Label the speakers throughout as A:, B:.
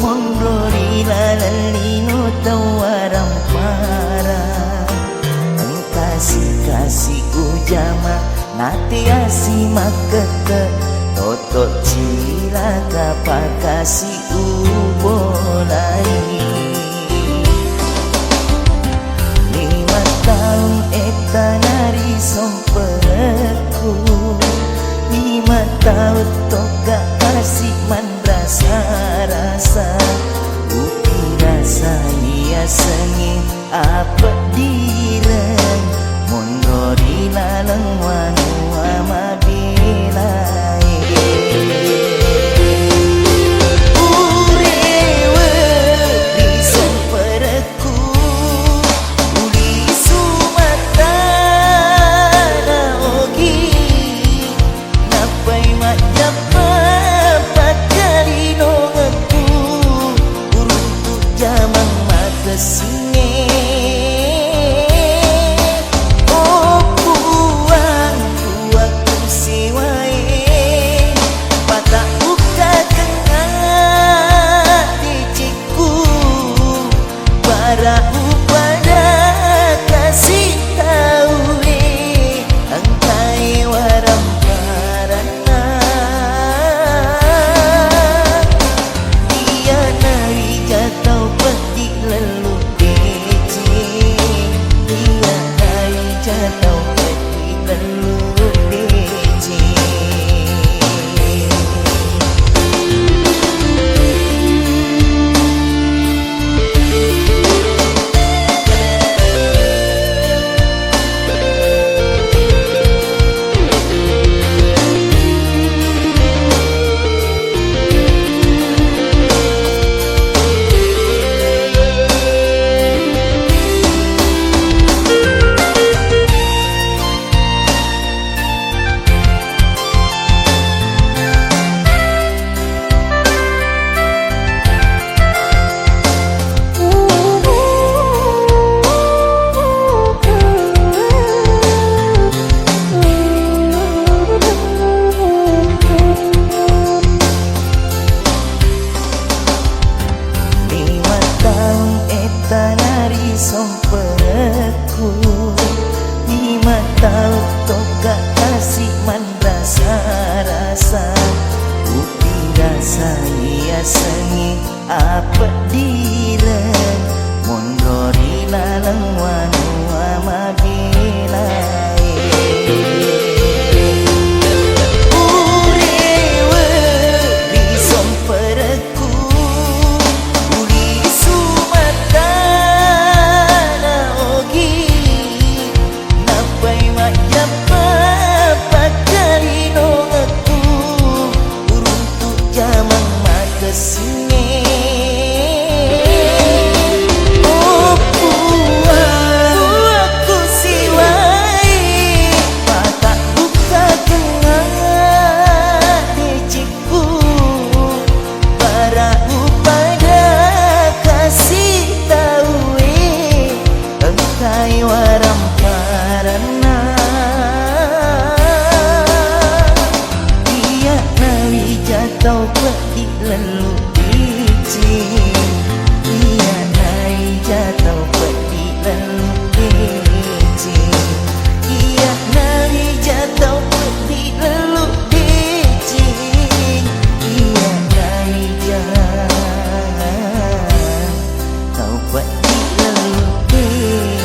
A: mondori lalino tawaram para kasih ujama nati asimak kete totot cilaka pakasi ubolai 5 tahun eta nari somperku 5 tahun toga kasih mandrasa rasa uti rasa ia sengih apa direng mondori laleng wanu amabilai urewe di sempereku uli sumata na ogi napai majapa pakali nongeku uruntuk jamang mata singe somperku 5 tahun toga kasih mandrasa rasa uti rasa ia sengih apa direng mondori laleng wanu amabilai urewe di somperku uli sumata singe oh puaku siwai patak buka tengah diciku para upada kasih tahu engkai waram parana dia nawi jatuh peti lalu dicing ia naik jatuh peti lalu dicing ia naik jatuh peti lalu dicing ia naik jatuh peti lalu dicing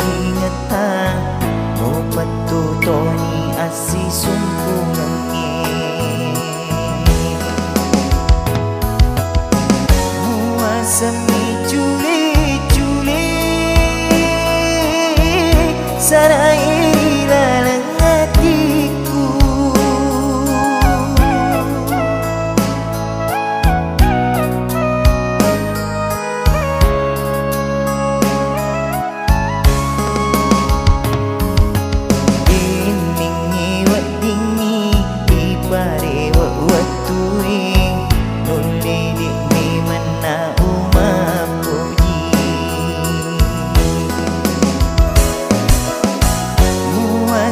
A: ingatang mo patutoni asi sumpungannya muasami culi-culi sarai lalang hatiku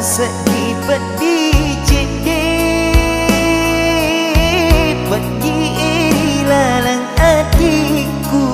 A: sedih pedih jedih pedih lalang hatiku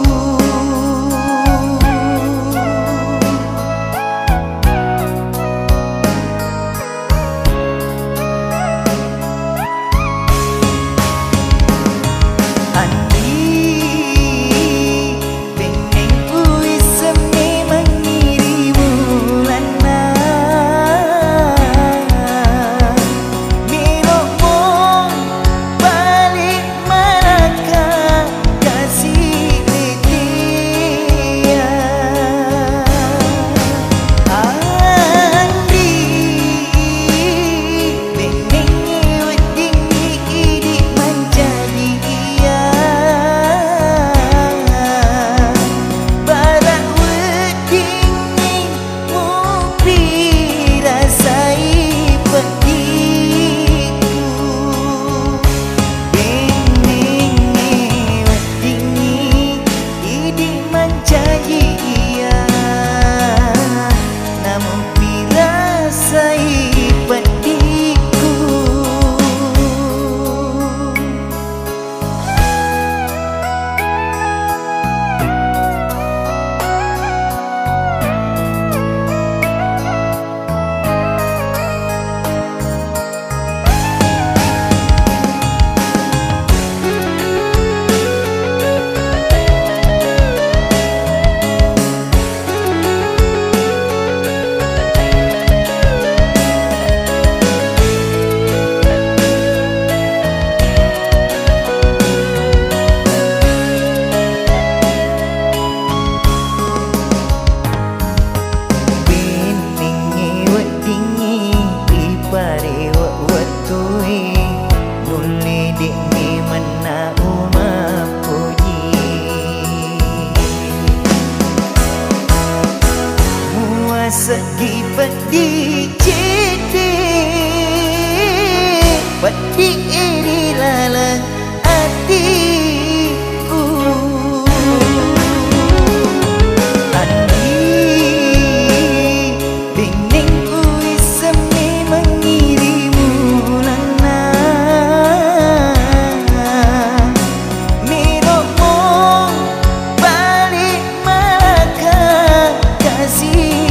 A: sedih pedih jedih pedih lalang hatiku Andi bening kui semi mengirimu lana miromo balik Malaka kasih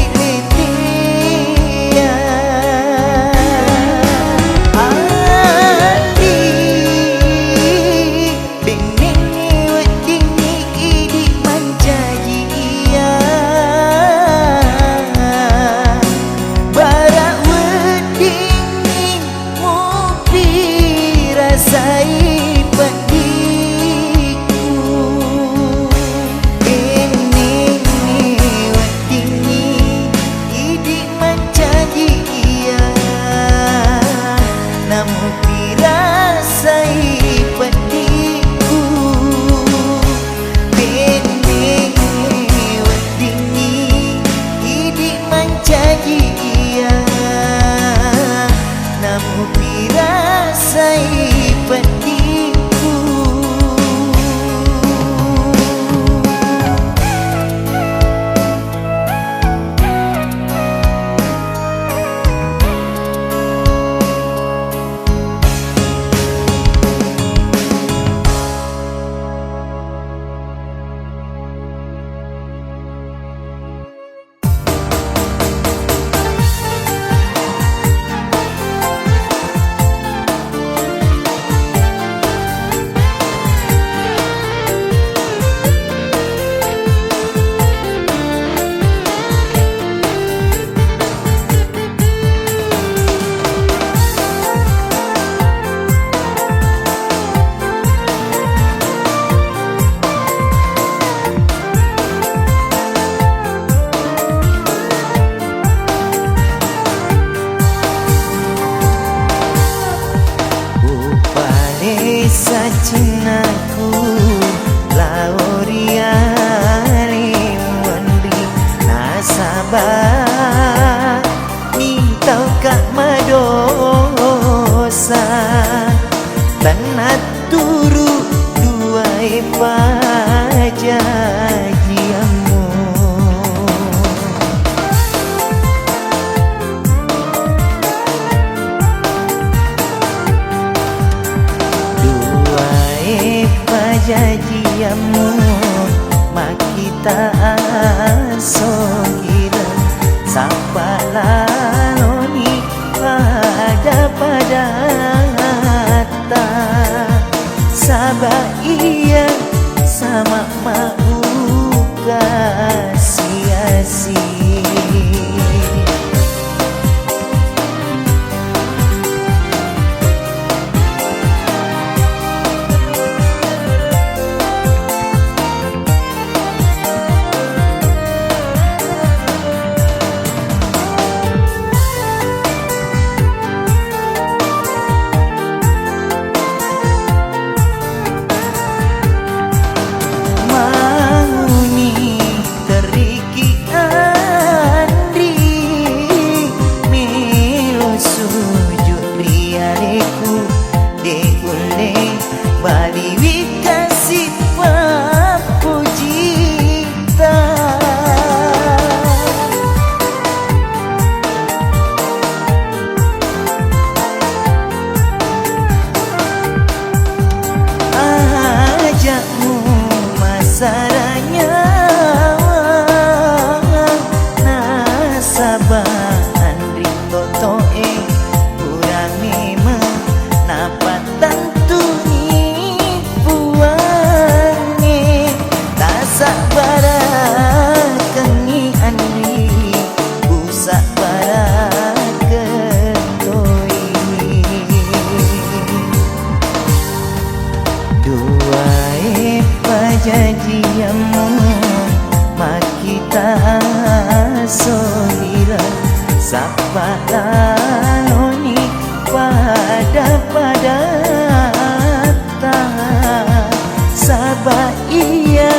A: sabar Nintau kak madosa Tanat turu dua pajajiamu Dua pajajiamu Makita songgira Sapa laloni pada Sabah iya sama mau kasih-asih Saranya nasabah Andri Totoe kurang memang napat tentu ni puange tak sabara kengi Andri usak bara ketoi dua pajajiamu makita sohira sapa laloni pada sabah iya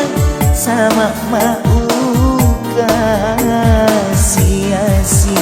A: sama mau kasih-asih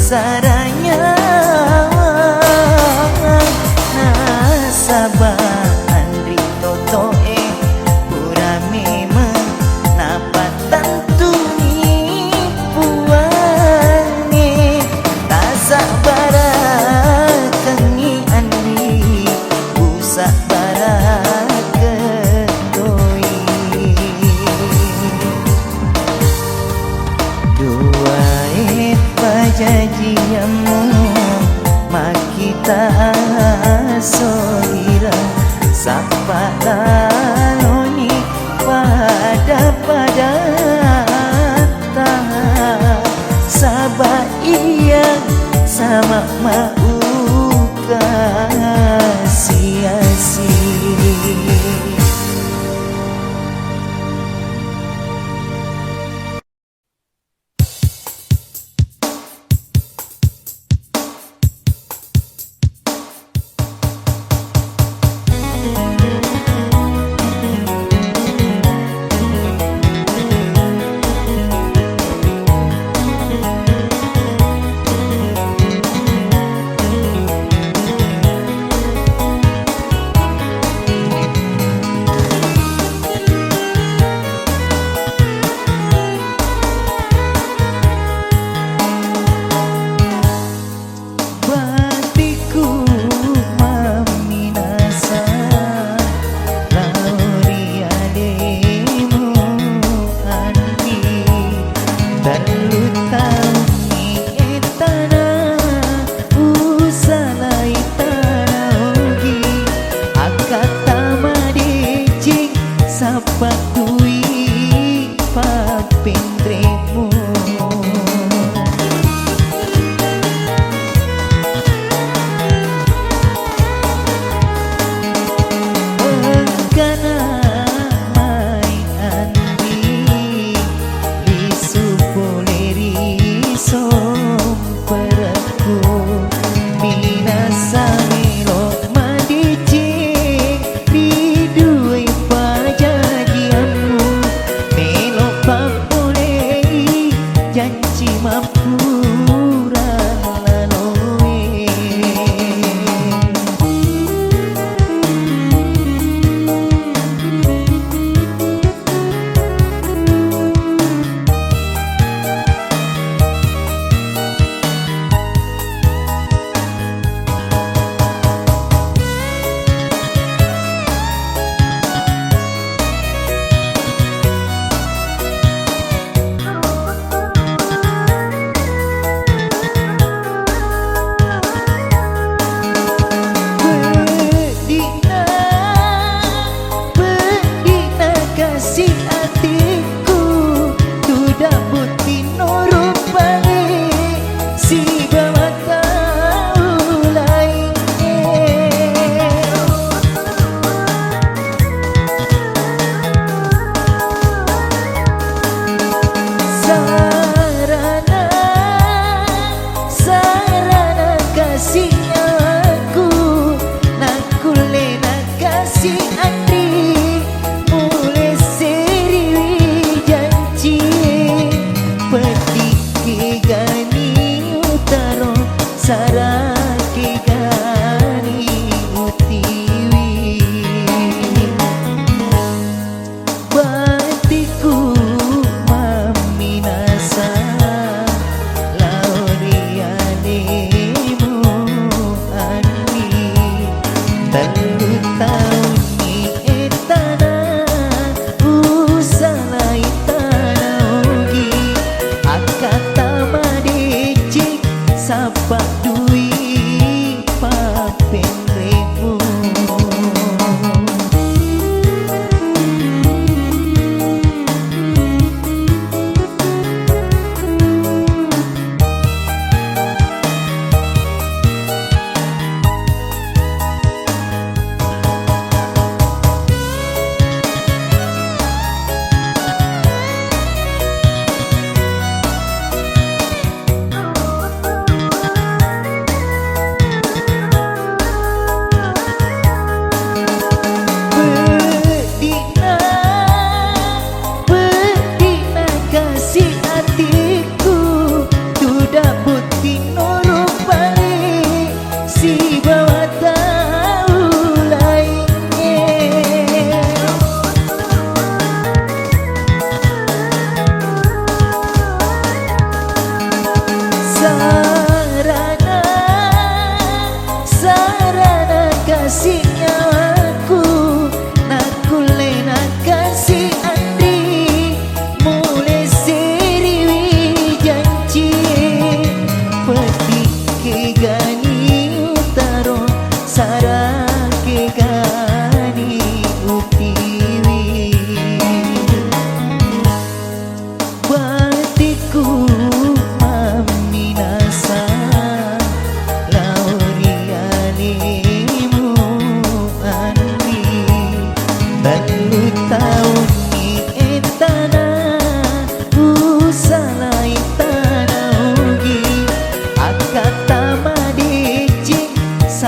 A: Saranya nasabah Andri Totoe kurang memang napat tentu ni puange tak sabara kengi Andri usak bara ketoi dua pajajiamu makita sohira sapa laloni pada sabah iya sama mau kasih-asih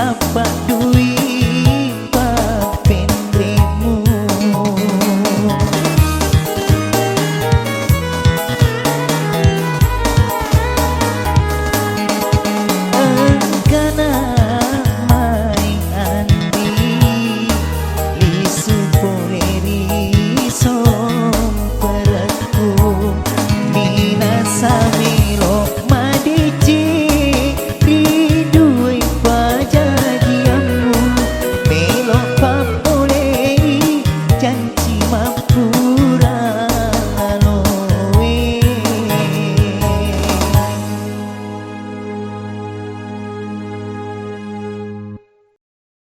A: sapa duit